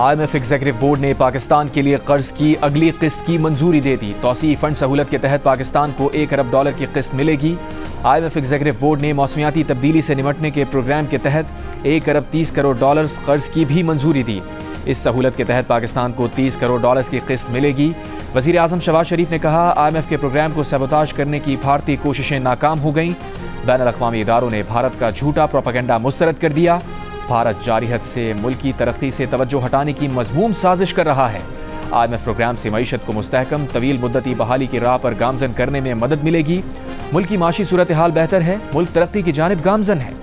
IMF executive board ने पाकिस्तान के लिए कर्ज की अगली किस्त की मंजूरी दे दी। तौसीई फंड सहूलत के तहत पाकिस्तान को $1 अरब की किस्त मिलेगी। IMF एग्जीक्यूटिव बोर्ड ने मौसमियाती तब्दीली से निपटने के प्रोग्राम के तहत $1 अरब 30 करोड़ कर्ज की भी मंजूरी दी। इस सहूलत के तहत पाकिस्तान को $30 करोड़ की किस्त मिलेगी। वज़ीर आज़म शहबाज शरीफ ने कहा, IMF के प्रोग्राम को सबोताज करने की भारतीय कोशिशें नाकाम हो गईं। बैनुल अक़वामी इदारों ने भारत का झूठा प्रोपेगेंडा मुस्तरद कर दिया। भारत जारिहत से मुल्की तरक्की से तवज्जो हटाने की मज़मूम साजिश कर रहा है। IMF प्रोग्राम से मईशत को मुस्तहकम तवील मुद्दती बहाली की राह पर गामजन करने में मदद मिलेगी। मुल्क की माशी सूरत हाल बेहतर है, मुल्क तरक्की की जानिब गामजन है।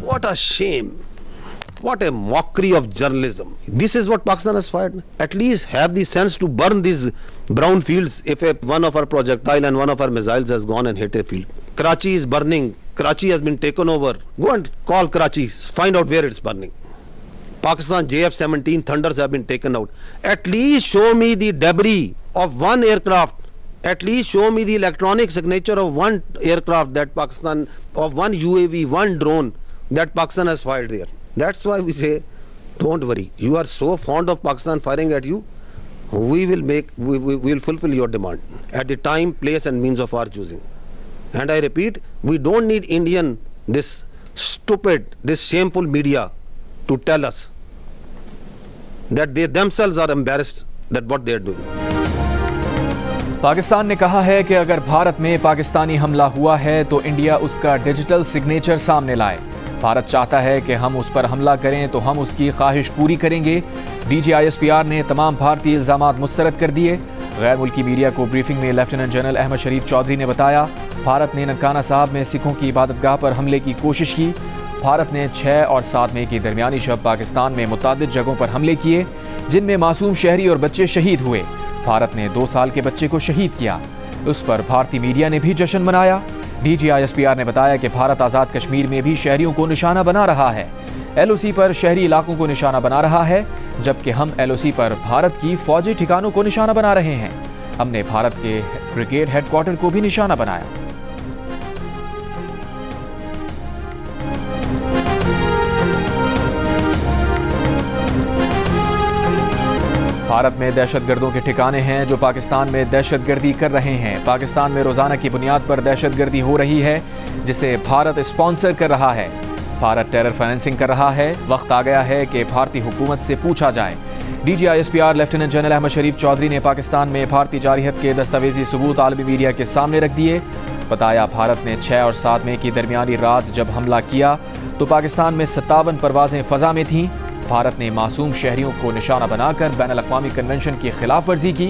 What a shame. What a mockery of journalism. This is what Pakistan has fired. At least have the sense to burn these brown fields if one of our projectile and one of our missiles has gone and hit a field. Karachi is burning. Karachi has been taken over. Go and call Karachi. Find out where it's burning. Pakistan JF-17 Thunders have been taken out. At least show me the debris of one aircraft. At least show me the electronic signature of one aircraft that Pakistan, of one UAV, one drone that Pakistan has fired there. That's why we say, don't worry. You are so fond of Pakistan firing at you. We will fulfill your demand at the time, place, and means of our choosing. And I repeat, we don't need this stupid, this shameful media to tell us that they themselves are embarrassed that what they are doing. Pakistan ने कहा है कि अगर भारत में पाकिस्तानी हमला हुआ है तो इंडिया उसका डिजिटल सिग्नेचर सामने लाए। भारत चाहता है कि हम उस पर हमला करें तो हम उसकी ख्वाहिश पूरी करेंगे। DGISPR ने तमाम भारतीय इल्ज़ामात मुस्तरद कर दिए। गैर मुल्की मीडिया को ब्रीफिंग में लेफ्टिनेंट जनरल अहमद शरीफ चौधरी ने बताया, भारत ने ननकाना साहब में सिखों की इबादतगाह पर हमले की कोशिश की। भारत ने 6 और 7 मई की दरमियानी शब पाकिस्तान में मुतादिद जगहों पर हमले किए, जिनमें मासूम शहरी और बच्चे शहीद हुए। भारत ने 2 साल के बच्चे को शहीद किया। उस पर भारतीय मीडिया ने भी जश्न मनाया। DGISPR ने बताया कि भारत आज़ाद कश्मीर में भी शहरियों को निशाना बना रहा है। LOC पर शहरी इलाकों को निशाना बना रहा है, जबकि हम LOC पर भारत की फौजी ठिकानों को निशाना बना रहे हैं। हमने भारत के ब्रिगेड हेडक्वार्टर को भी निशाना बनाया। भारत में दहशतगर्दों के ठिकाने हैं जो पाकिस्तान में दहशतगर्दी कर रहे हैं। पाकिस्तान में रोजाना की बुनियाद पर दहशतगर्दी हो रही है, जिसे भारत स्पॉन्सर कर रहा है। भारत टेरर फाइनेंसिंग कर रहा है। वक्त आ गया है कि भारतीय हुकूमत से पूछा जाए। DGISPR लेफ्टिनेंट जनरल अहमद शरीफ चौधरी ने पाकिस्तान में भारतीय जारियत के दस्तावेजी सबूत आलमी मीडिया के सामने रख दिए। बताया, भारत ने 6 और 7 मई की दरमियानी रात जब हमला किया तो पाकिस्तान में 57 परवाजें फ़ज़ा में थीं। भारत ने मासूम शहरियों को निशाना बनाकर बैनुल अक़वामी कन्वेंशन की खिलाफ वर्जी की।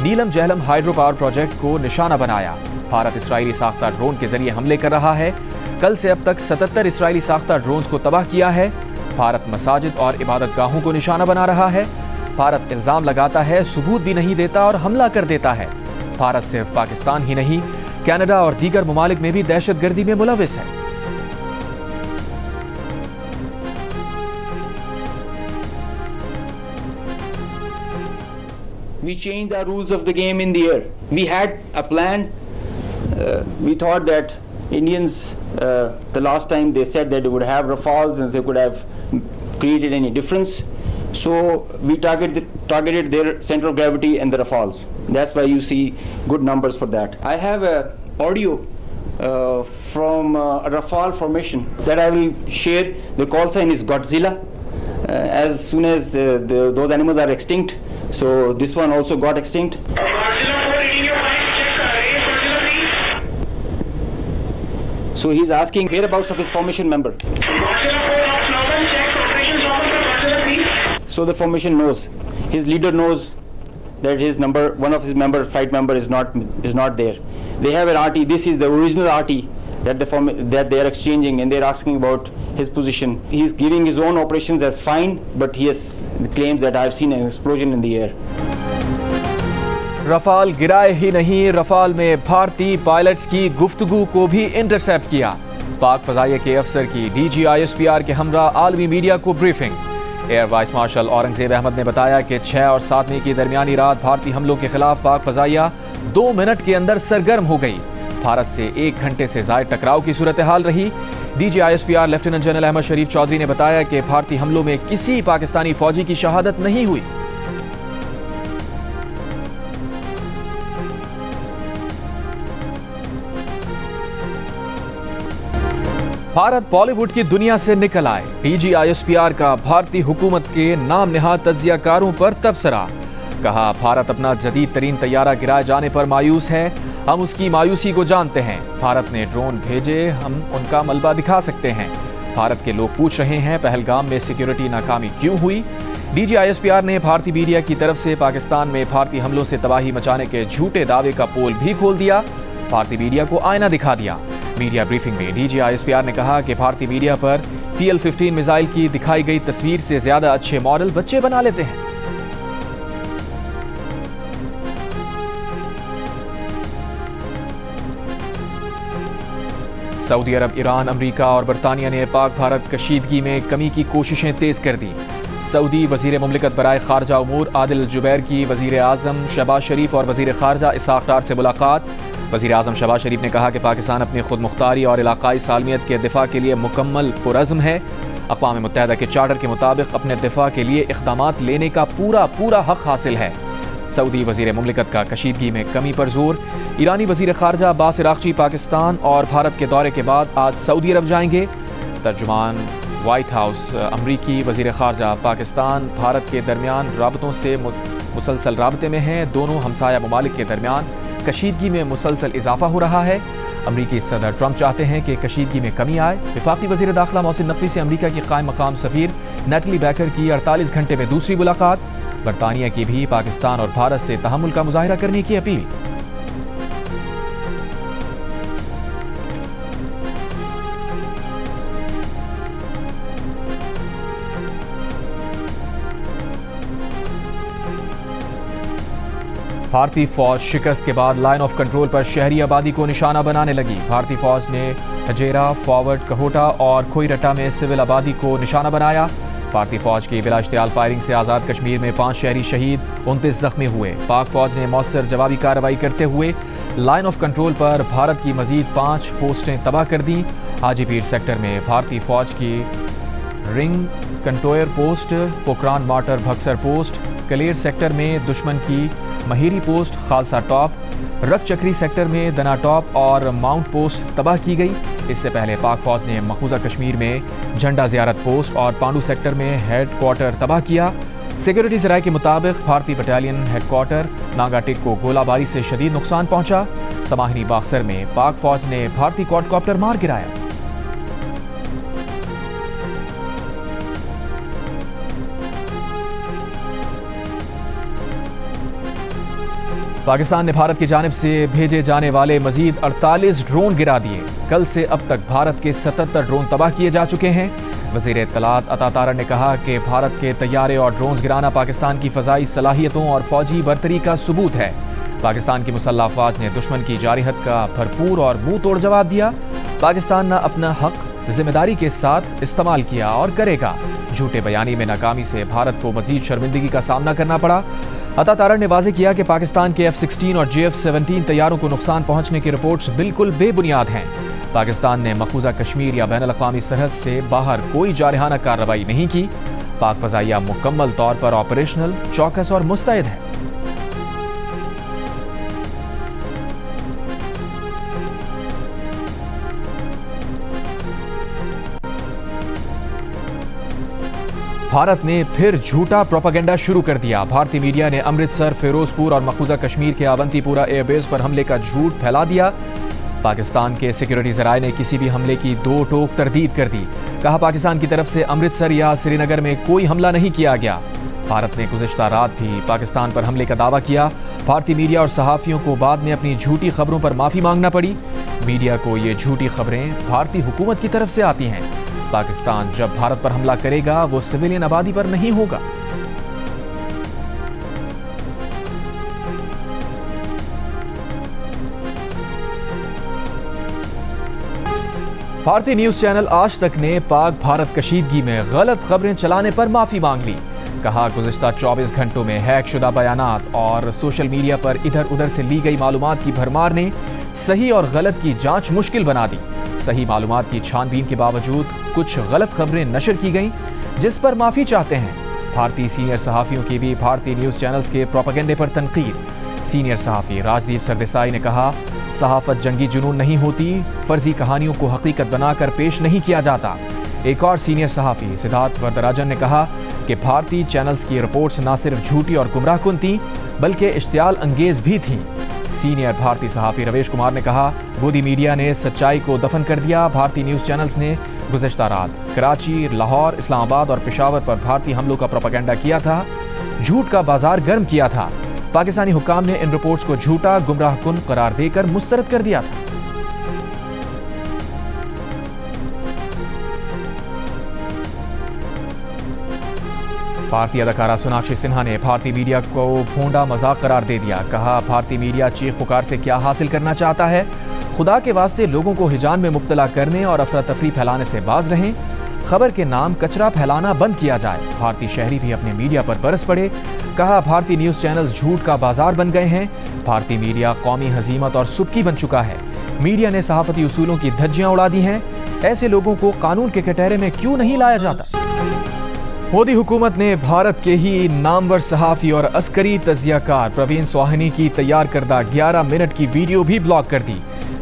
नीलम जहलम हाइड्रो पावर प्रोजेक्ट को निशाना बनाया। भारत इसराइली साख्ता ड्रोन के जरिए हमले कर रहा है। कल से अब तक 77 इसराइली साख्ता ड्रोन्स को तबाह किया है। भारत मसाजिद और इबादत गाहों को निशाना बना रहा है। भारत इल्ज़ाम लगाता है, सबूत भी नहीं देता और हमला कर देता है। भारत सिर्फ पाकिस्तान ही नहीं, कनाडा और दीगर ममालिक में भी दहशतगर्दी में मुलविस है। We changed our rules of the game in the air. We had a plan. We thought that Indians, the last time they said that they would have Rafales and they could have created any difference. So we targeted their center of gravity and the Rafales. That's why you see good numbers for that. I have an audio from a Rafale formation that I will share. The call sign is Godzilla. As soon as those animals are extinct, so this one also got extinct. So he's asking whereabouts of his formation member. So the formation knows, his leader knows that his number, one of his flight member is not there. They have an RT. This is the original RT that they are exchanging, and they're asking about his position. He's giving his own operations as fine, but he claims that I've seen an explosion in the air. Rafale गिराए ही नहीं, Rafale में भारतीय pilots की गुफ्तगू को भी intercept किया। पाक फजाइया के अफसर की DGISPR के हमरा आलमी मीडिया को briefing. Air vice marshal Aurangzeb Ahmad ने बताया कि 6 और 7 मई की दरमियानी रात भारतीय हमलों के खिलाफ पाक फजाइया 2 मिनट के अंदर सरगर्म हो गई। भारत से 1 घंटे से ज़ायद टकराव की सूरत हाल रही। DGISPR लेफ्टिनेंट जनरल अहमद शरीफ चौधरी ने बताया कि भारतीय हमलों में किसी पाकिस्तानी फौजी की शहादत नहीं हुई। भारत बॉलीवुड की दुनिया से निकल आए। DGISPR का भारतीय हुकूमत के नाम निहाद तज्जियाकारों पर तबसरा। कहा, भारत अपना जदीद तरीन तैयारा गिराए जाने पर मायूस है, हम उसकी मायूसी को जानते हैं। भारत ने ड्रोन भेजे, हम उनका मलबा दिखा सकते हैं। भारत के लोग पूछ रहे हैं पहलगाम में सिक्योरिटी नाकामी क्यों हुई। DGISPR ने भारतीय मीडिया की तरफ से पाकिस्तान में भारतीय हमलों से तबाही मचाने के झूठे दावे का पोल भी खोल दिया, भारतीय मीडिया को आईना दिखा दिया। मीडिया ब्रीफिंग में DGISPR ने कहा कि भारतीय मीडिया पर PL-15 मिसाइल की दिखाई गई तस्वीर से ज्यादा अच्छे मॉडल बच्चे बना लेते हैं। सऊदी अरब, ईरान, अमेरिका और बरतानिया ने पाक भारत कशीदगी में कमी की कोशिशें तेज कर दी। सऊदी वजीर मुमलिकत बराए खारजा उमूर आदिल जुबैर की वजीर आजम शहबाज शरीफ और वजीर खारजा इसहाक डार से मुलाकात। वजीर आजम शहबाज शरीफ ने कहा कि पाकिस्तान अपनी खुद मुख्तारी और इलाकाई सालमियत के दिफा के लिए मुकम्मल पुरज़्म है। अक़वाम मुत्तहिदा के चार्टर के मुताबिक अपने दिफा के लिए इक़दामात लेने का पूरा हक़ हासिल है। सऊदी वजीर मुमलिकत का कशीदगी में कमी पर जोर। ईरानी वजीर खारजा अब्बास इराक़ची पाकिस्तान और भारत के दौरे के बाद आज सऊदी अरब जाएंगे। तर्जुमान वाइट हाउस, अमरीकी वजीर खारजा पाकिस्तान भारत के दरमियान राबतों से मुसलसल राबते में हैं। दोनों हमसाया ममालिक के दरमियान कशीदगी में मुसलसल इजाफा हो रहा है। अमरीकी सदर ट्रंप चाहते हैं कि कशीदगी में कमी आए। वफाकी वजीर दाखिला मोहसिन नकवी से अमरीका की कायम मकाम सफीर नेटली बैकर की 48 घंटे में दूसरी मुलाकात। बरतानिया की भी पाकिस्तान और भारत से तहम्मुल का मुजाहिरा करने की अपील। भारतीय फौज शिकस्त के बाद लाइन ऑफ कंट्रोल पर शहरी आबादी को निशाना बनाने लगी। भारतीय फौज ने हजेरा, फॉरवर्ड, कहोटा और खोईरटा में सिविल आबादी को निशाना बनाया। भारतीय फौज की बिला इश्तियाल फायरिंग से आज़ाद कश्मीर में 5 शहरी शहीद, 29 जख्मी हुए। पाक फौज ने मौसर जवाबी कार्रवाई करते हुए लाइन ऑफ कंट्रोल पर भारत की मजीद 5 पोस्टें तबाह कर दी। हाजीपीर सेक्टर में भारतीय फौज की रिंग कंटोयर पोस्ट, पोखरान मार्टर भक्सर पोस्ट, कलेर सेक्टर में दुश्मन की महीरी पोस्ट खालसा टॉप, रक चक्री सेक्टर में दना टॉप और माउंट पोस्ट तबाह की गई। इससे पहले पाक फौज ने मखूजा कश्मीर में झंडा ज़ियारत पोस्ट और पांडू सेक्टर में हेड क्वार्टर तबाह किया। सिक्योरिटी ज़राए के मुताबिक भारतीय बटालियन हेड क्वार्टर नागाटिक को गोलाबारी से शदीद नुकसान पहुंचा। समाहिनी बाक्सर में पाक फौज ने भारतीय क्वाडकॉप्टर मार गिराया। पाकिस्तान ने भारत की जानिब से भेजे जाने वाले मजीद 48 ड्रोन गिरा दिए। कल से अब तक भारत के 77 ड्रोन तबाह किए जा चुके हैं। वज़ीर इत्तलात अता तारड़ ने कहा कि भारत के तैयारे और ड्रोन गिराना पाकिस्तान की फ़ज़ाई सलाहियतों और फ़ौजी बरतरी का सबूत है। पाकिस्तान की मुसल्लह अफ़वाज ने दुश्मन की जारिहत का भरपूर और मुंह तोड़ जवाब दिया। पाकिस्तान ने अपना हक जिम्मेदारी के साथ इस्तेमाल किया और करेगा। झूठे बयानी में नाकामी से भारत को मजीद शर्मिंदगी का सामना करना पड़ा। अता तारड़ ने वाज़ेह किया कि पाकिस्तान के F-16 और JF-17 तैयारों को नुकसान पहुंचने की रिपोर्ट्स बिल्कुल बेबुनियाद हैं। पाकिस्तान ने मखूजा कश्मीर या बैनुल अक़वामी सरहद से बाहर कोई जारहाना कार्रवाई नहीं की। पाक फ़ज़ाइया मुकम्मल तौर पर ऑपरेशनल, चौकस और मुस्तैद है। भारत ने फिर झूठा प्रोपेगेंडा शुरू कर दिया। भारतीय मीडिया ने अमृतसर, फिरोजपुर और मखूजा कश्मीर के अवंतीपुरा एयरबेस पर हमले का झूठ फैला दिया। पाकिस्तान के सिक्योरिटी ज़राए ने किसी भी हमले की दो टोक तरदीद कर दी। कहा, पाकिस्तान की तरफ से अमृतसर या श्रीनगर में कोई हमला नहीं किया गया। भारत ने गुज़िश्ता रात भी पाकिस्तान पर हमले का दावा किया। भारतीय मीडिया और सहाफ़ियों को बाद में अपनी झूठी खबरों पर माफ़ी मांगना पड़ी। मीडिया को ये झूठी खबरें भारतीय हुकूमत की तरफ से आती हैं। पाकिस्तान जब भारत पर हमला करेगा वो सिविलियन आबादी पर नहीं होगा। भारतीय न्यूज चैनल आज तक ने पाक भारत कशीदगी में गलत खबरें चलाने पर माफी मांग ली। कहा, गुज़िश्ता 24 घंटों में हैक शुदा बयानात और सोशल मीडिया पर इधर उधर से ली गई मालूमात की भरमार ने सही और गलत की जांच मुश्किल बना दी। सही मालूमात की छानबीन के बावजूद कुछ गलत खबरें नशर की गईं, जिस पर माफी चाहते हैं। भारतीय सीनियर सहाफियों की भी भारतीय न्यूज चैनल्स के प्रोपेगेंडे पर तनकीद। सीनियर सहाफी राजदीप सरदेसाई ने कहा, सहाफत जंगी जुनून नहीं होती, फर्जी कहानियों को हकीकत बनाकर पेश नहीं किया जाता। एक और सीनियर सहाफी सिद्धार्थ वरदराजन ने कहा कि भारतीय चैनल्स की रिपोर्ट्स न सिर्फ झूठी और गुमराहकुन थीं, बल्कि इश्तियाल अंगेज भी थीं। सीनियर भारतीय सहाफी रवेश कुमार ने कहा, गोदी मीडिया ने सच्चाई को दफन कर दिया। भारतीय न्यूज चैनल्स ने गुज़श्ता रात कराची, लाहौर, इस्लामाबाद और पेशावर पर भारतीय हमलों का प्रोपेगेंडा किया था, झूठ का बाजार गर्म किया था। पाकिस्तानी हुक्काम ने इन रिपोर्ट्स को झूठा, गुमराहकुन करार देकर मुस्तरद कर दिया था। भारतीय अदाकारा सोनाक्षी सिन्हा ने भारतीय मीडिया को भोंडा मजाक करार दे दिया। कहा, भारतीय मीडिया चीख पुकार से क्या हासिल करना चाहता है? खुदा के वास्ते लोगों को हिजान में मुब्तला करने और अफरा तफरी फैलाने से बाज रहें। खबर के नाम कचरा फैलाना बंद किया जाए। भारतीय शहरी भी अपने मीडिया पर बरस पड़े। कहा, भारतीय न्यूज चैनल्स झूठ का बाजार बन गए हैं। भारतीय मीडिया कौमी हजीमत और सुबकी बन चुका है। मीडिया ने सहाफती उसूलों की धज्जियां उड़ा दी हैं। ऐसे लोगों को कानून के कटहरे में क्यों नहीं लाया जाता? मोदी हुकूमत ने भारत के ही नामवर सहाफी और अस्करी तजियाकार प्रवीण सोहानी की तैयार करदा 11 मिनट की वीडियो भी ब्लॉक कर दी,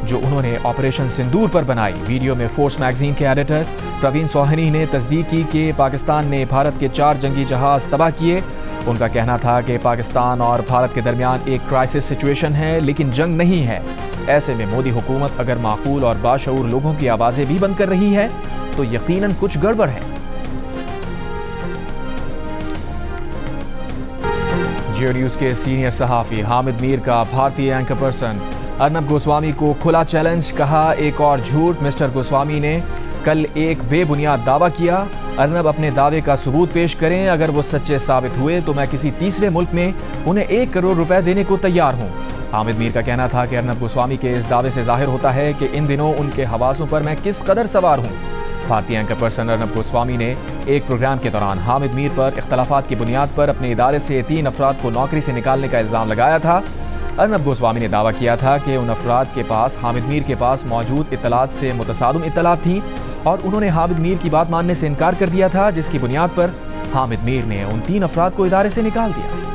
जो उन्होंने ऑपरेशन सिंदूर पर बनाई। वीडियो में फोर्स मैगजीन के एडिटर प्रवीण सोहानी ने तस्दीक की कि पाकिस्तान ने भारत के 4 जंगी जहाज तबाह किए। उनका कहना था कि पाकिस्तान और भारत के दरमियान एक क्राइसिस सिचुएशन है, लेकिन जंग नहीं है। ऐसे में मोदी हुकूमत अगर माकूल और बाशऊर लोगों की आवाज़ें भी बंद कर रही है तो यकीनन कुछ गड़बड़ है। जियो न्यूज के सीनियर सहाफी हामिद मीर का भारतीय एंकर पर्सन अर्नब गोस्वामी को खुला चैलेंज। कहा, एक और झूठ। मिस्टर गोस्वामी ने कल एक बेबुनियाद दावा किया। अर्नब अपने दावे का सबूत पेश करें। अगर वो सच्चे साबित हुए तो मैं किसी तीसरे मुल्क में उन्हें 1 करोड़ रुपए देने को तैयार हूँ। हामिद मीर का कहना था कि अर्नब गोस्वामी के इस दावे से जाहिर होता है कि इन दिनों उनके हवासों पर मैं किस कदर सवार हूँ। भारतीय एंकर पर्सन अर्नब गोस्वामी ने एक प्रोग्राम के दौरान हामिद मीर पर इख्तलाफात की बुनियाद पर अपने इदारे से 3 अफराद को नौकरी से निकालने का इल्ज़ाम लगाया था। अर्नब गोस्वामी ने दावा किया था कि उन अफराद के पास हामिद मीर के पास मौजूद इत्तलात से मुतसादम इत्तलात थीं और उन्होंने हामिद मीर की बात मानने से इनकार कर दिया था, जिसकी बुनियाद पर हामिद मीर ने उन 3 अफराद को इदारे से निकाल दिया।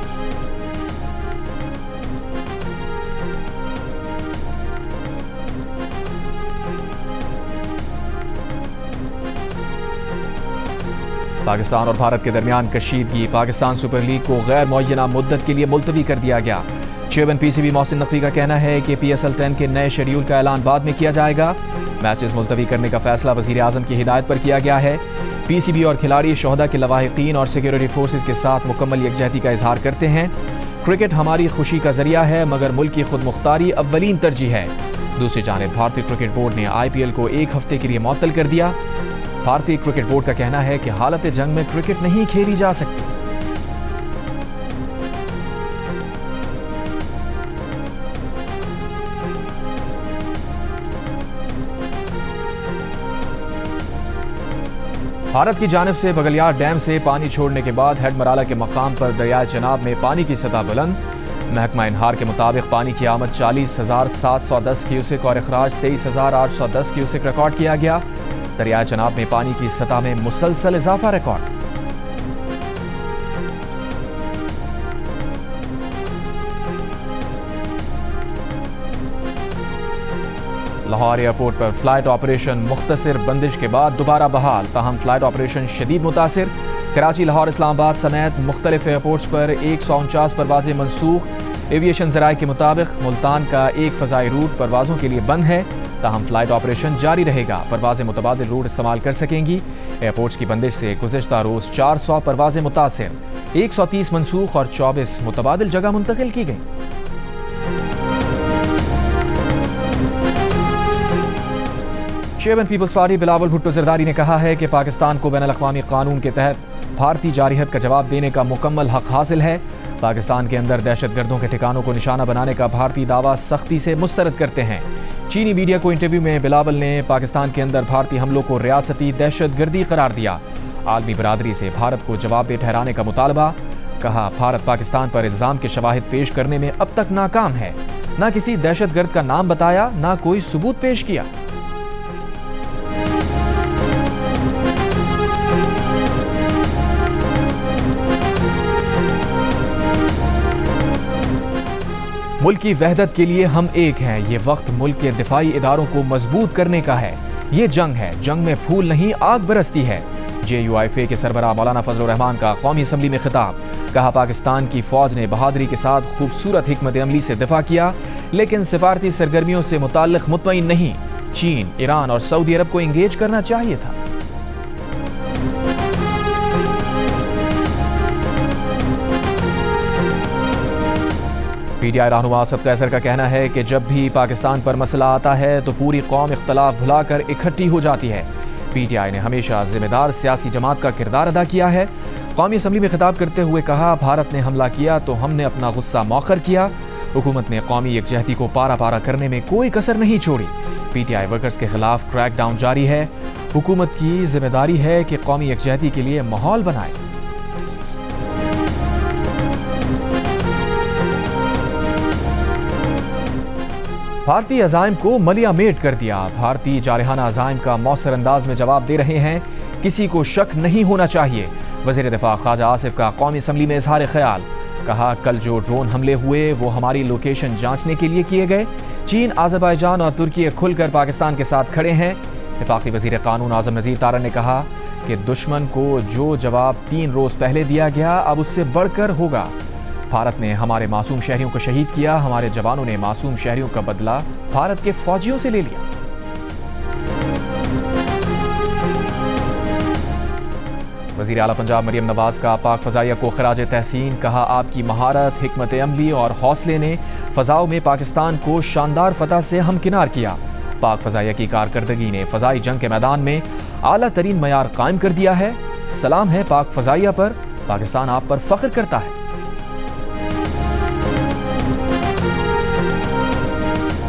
पाकिस्तान और भारत के दरमियान कशीदगी। पाकिस्तान सुपर लीग को गैर मुअय्यना मुद्दत के लिए मुलतवी कर दिया गया। चेयरमैन पीसीबी मोहसिन नकवी का कहना है कि PSL 10 के नए शेड्यूल का ऐलान बाद में किया जाएगा। मैचेस मुलतवी करने का फैसला वज़ीर आज़म की हिदायत पर किया गया है। पीसीबी और खिलाड़ी शोहदा के लवाहिकीन और सिक्योरिटी फोर्सेज के साथ मुकम्मल यकजहती का इजहार करते हैं। क्रिकेट हमारी खुशी का जरिया है, मगर मुल्क की खुद मुख्तारी अव्वलीन तरजीह है। दूसरी जानिब भारतीय क्रिकेट बोर्ड ने IPL को 1 हफ्ते के लिए मुअत्तल कर दिया। भारतीय क्रिकेट बोर्ड का कहना है कि हालत जंग में क्रिकेट नहीं खेली जा सकती। भारत की जानिब से बगलियार डैम से पानी छोड़ने के बाद हेडमराला के मकाम पर दरियाए चनाब में पानी की सतह बुलंद। महकमा इनहार के मुताबिक पानी की आमद 40,710 क्यूसेक और अखराज 23,810 क्यूसेक रिकॉर्ड किया गया। दरियाए चनाब में पानी की सतह में मुसलसल इजाफा रिकॉर्ड। लाहौर एयरपोर्ट पर फ्लाइट ऑपरेशन मुख्तसर बंदिश के बाद दोबारा बहाल, ताहम फ्लाइट ऑपरेशन शदीद मुतासिर। कराची, लाहौर, इस्लामाबाद समेत मुख्तलिफ एयरपोर्ट्स पर 149 परवाजें मनसूख। एविएशन ज़राए के मुताबिक मुल्तान का एक फ़ज़ाई रूट परवाज़ों के लिए बंद है, ताहम फ्लाइट ऑपरेशन जारी रहेगा। परवाज़ें मुतबादिल रूट इस्तेमाल कर सकेंगी। एयरपोर्ट्स की बंदिश से गुज़श्ता रोज़ 400 परवाज़ें मुतासिर, 130 मनसूख और 24 मुतबादिल जगह मुंतकिल की गई। चेयरमैन पीपल्स पार्टी बिलावल भुट्टो ज़रदारी ने कहा है कि पाकिस्तान को बैनुल-अक़वामी कानून के तहत भारतीय जारियत का जवाब देने का मुकम्मल हक हासिल है। पाकिस्तान के अंदर दहशतगर्दों के ठिकानों को निशाना बनाने का भारतीय दावा सख्ती से मुस्तरद करते हैं। चीनी मीडिया को इंटरव्यू में बिलावल ने पाकिस्तान के अंदर भारतीय हमलों को रियासती दहशतगर्दी करार दिया। आलमी बरादरी से भारत को जवाबदेह ठहराने का मुतालबा। कहा, भारत पाकिस्तान पर इल्ज़ाम के शवाहिद पेश करने में अब तक नाकाम है। ना किसी दहशतगर्द का नाम बताया, ना कोई सबूत पेश किया। मुल्क की वहदत के लिए हम एक हैं। ये वक्त मुल्क के दिफाई इदारों को मजबूत करने का है। ये जंग है, जंग में फूल नहीं आग बरसती है। JUIFA के सरबराह मौलाना फजलुर रहमान का कौमी असम्बली में खिताब। कहा, पाकिस्तान की फौज ने बहादुरी के साथ खूबसूरत हिकमत अमली से दिफा किया, लेकिन सिफारती सरगर्मियों से मुताल्लिक मुतमईन नहीं। चीन, ईरान और सऊदी अरब को इंगेज करना चाहिए था। PTI रहनुमा असद कैसर का कहना है कि जब भी पाकिस्तान पर मसला आता है तो पूरी कौम इख्तलाफ भुलाकर इकट्ठी हो जाती है। PTI ने हमेशा जिम्मेदार सियासी जमात का किरदार अदा किया है। कौमी असम्बली में खिताब करते हुए कहा, भारत ने हमला किया तो हमने अपना गुस्सा मौखर किया। हुकूमत ने कौमी यकजहती को पारा पारा करने में कोई कसर नहीं छोड़ी। PTI वर्कर्स के खिलाफ क्रैकडाउन जारी है। हुकूमत की जिम्मेदारी है कि कौमी यकजहती के लिए माहौल बनाए। भारतीय अज़ाइम को मलिया मेट कर दिया। भारतीय जारहाना अज़ाइम का मौसर अंदाज में जवाब दे रहे हैं। किसी को शक नहीं होना चाहिए। वज़ीर दिफा ख्वाजा आसिफ का कौमी असम्बली में इजहार ख्याल। कहा, कल जो ड्रोन हमले हुए वो हमारी लोकेशन जांचने के लिए किए गए। चीन, आज़रबाईजान और तुर्की खुलकर पाकिस्तान के साथ खड़े हैं। वफाकी वज़ीर कानून आज़म नज़ीर तारा ने कहा कि दुश्मन को जो जवाब 3 रोज़ पहले दिया गया अब उससे बढ़कर होगा। भारत ने हमारे मासूम शहरियों को शहीद किया। हमारे जवानों ने मासूम शहरियों का बदला भारत के फौजियों से ले लिया। वज़ीर आला पंजाब मरियम नवाज का पाक फ़ज़ाइया को खराज तहसीन। कहा, आपकी महारत, हिकमत अमली और हौसले ने फ़ज़ाओं में पाकिस्तान को शानदार फतह से हमकिनार किया। पाक फ़ज़ाइया की कारकर्दगी ने फ़ज़ाई जंग के मैदान में आला तरीन मयार कायम कर दिया है। सलाम है पाक फ़ज़ाइया पर, पाकिस्तान आप पर फ़ख्र करता है।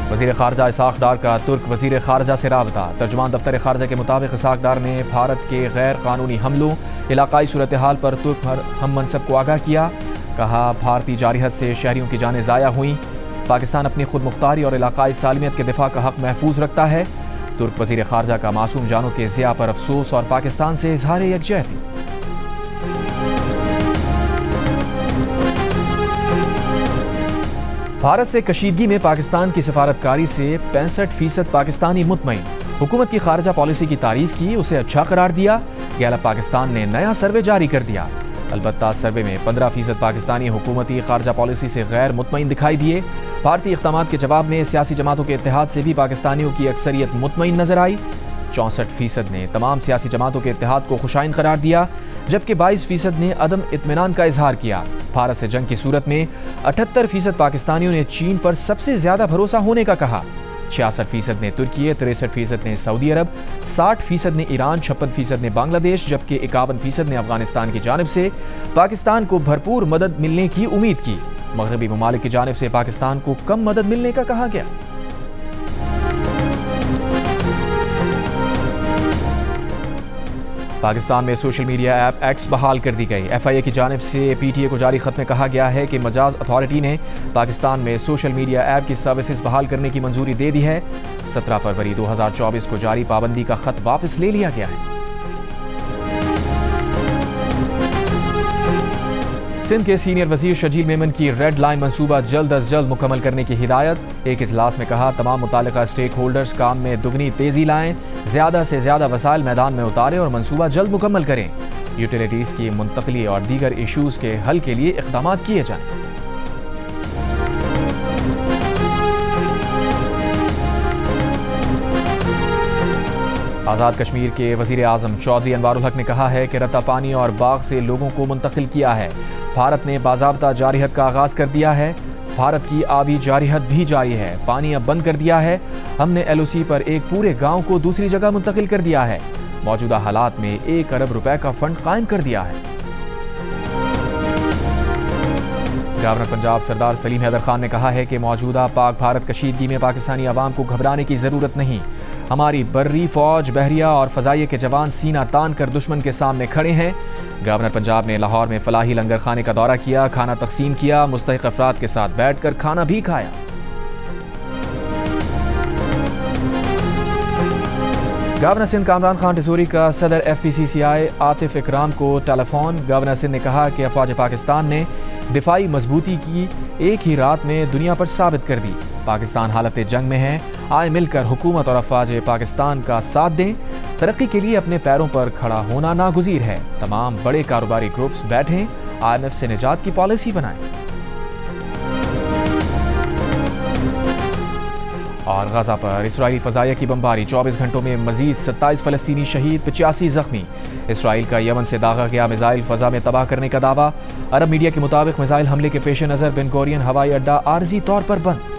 वज़ीर ख़ारजा इसाक़ डार का तुर्क वज़ीर ख़ारजा से राबता। तर्जुमान दफ्तर ख़ारजा के मुताबिक इसाक़ डार ने भारत के गैर कानूनी हमलों, इलाक़ाई सूरत हाल पर तुर्क हम मनसब को आगाह किया। कहा, भारतीय जारहत से शहरियों की जानें ज़ाया हुई। पाकिस्तान अपनी खुद मुख्तारी और इलाक़ाई सालमियत के दिफा का हक़ महफूज रखता है। तुर्क वज़ीर ख़ारजा का मासूम जानों के ज़िया पर अफसोस और पाकिस्तान से इजहार यकजहती। भारत से कशीदगी में पाकिस्तान की सफारतकारी से 65% पाकिस्तानी मुतमईन। हुकूमत की खारजा पॉलिसी की तारीफ की, उसे अच्छा करार दिया। गैलप पाकिस्तान ने नया सर्वे जारी कर दिया। अलबत्ता सर्वे में 15% पाकिस्तानी हुकूमती खारजा पॉलिसी से गैर मुतमईन दिखाई दिए। भारतीय इक़दामात के जवाब में सियासी जमातों के इत्तेहाद से भी पाकिस्तानियों की अक्सरियत मुतमईन नजर आई। 64% ने तमाम सियासी जमातों के इत्तेहाद को खुशाइन करार दिया, जबकि 22% ने अदम इत्मीनान का इजहार किया। भारत से जंग की सूरत में 78% पाकिस्तानियों ने चीन पर सबसे ज्यादा भरोसा होने का कहा। 66% ने तुर्की, 63% ने सऊदी अरब, 60% ने ईरान, 56% ने बांग्लादेश, जबकि 51% ने अफगानिस्तान की जानिब से पाकिस्तान को भरपूर मदद मिलने की उम्मीद की। मगरबी ममालिक की जानिब से पाकिस्तान को कम मदद मिलने का कहा गया। पाकिस्तान में सोशल मीडिया ऐप एक्स बहाल कर दी गई। FIA की जानिब से PTA को जारी खत में कहा गया है कि मजाज अथॉरिटी ने पाकिस्तान में सोशल मीडिया ऐप की सर्विसेज बहाल करने की मंजूरी दे दी है। 17 फरवरी 2024 को जारी पाबंदी का खत वापस ले लिया गया है। सिंध के सीनियर वजीर शजील मेमन की रेड लाइन मंसूबा जल्द अज जल्द मुकम्मल करने की हिदायत। एक इजलास में कहा, तमाम मुतालिका स्टेक होल्डर्स काम में दुगनी तेजी लाएं, ज्यादा से ज्यादा वसाइल मैदान में उतारें और मंसूबा जल्द मुकम्मल करें। यूटिलिटीज की मुंतकली और दीगर इशूज के हल के लिए इक़दाम किए जाएं। आज़ाद कश्मीर के वज़ीर आज़म चौधरी अनवारुल हक ने कहा है कि रत्ता पानी और बाग से लोगों को मुंतकिल किया है। भारत ने बाज़ाब्ता जारिहत का आगाज़ कर दिया है। भारत की आबी जारिहत भी जारी है। पानी अब बंद कर दिया है। हमने LOC पर एक पूरे गांव को दूसरी जगह मुंतकिल कर दिया है। मौजूदा हालात में 1 अरब रुपए का फंड कायम कर दिया है। गवर्नर पंजाब सरदार सलीम हैदर खान ने कहा है कि मौजूदा पाक भारत कशीदगी में पाकिस्तानी अवाम को घबराने की ज़रूरत नहीं। हमारी बर्री फौज, बहरिया और फ़ज़ाइये के जवान सीना तान कर दुश्मन के सामने खड़े हैं। गवर्नर पंजाब ने लाहौर में फलाही लंगर खाने का दौरा किया, खाना तकसीम किया, मुस्तहिक अफराद के साथ बैठकर खाना भी खाया। गवर्नर सिंध कामरान खान टिसूरी का सदर FPCCI आतिफ इकराम को टेलीफोन। गवर्नर सिंध ने कहा कि अफवाज पाकिस्तान ने दिफाई मजबूती की एक ही रात में दुनिया पर साबित कर दी। पाकिस्तान हालत जंग में है, आए मिलकर हुकूमत और अफवाज पाकिस्तान का साथ दें। तरक्की के लिए अपने पैरों पर खड़ा होना नागुज़ीर है। तमाम बड़े कारोबारी ग्रुप्स बैठें, IMF से निजात की पॉलिसी बनाएं। और गजा पर इसराइली फ़ज़ाइया की बमबारी, 24 घंटों में मजीद 27 फ़लस्तीनी शहीद, 85 जख्मी। इसराइल का यमन से दागा गया मिसाइल फ़ज़ा में तबाह करने का दावा। अरब मीडिया के मुताबिक मिसाइल हमले के पेश नज़र बेन गुरियन हवाई अड्डा आर्जी तौर पर बंद।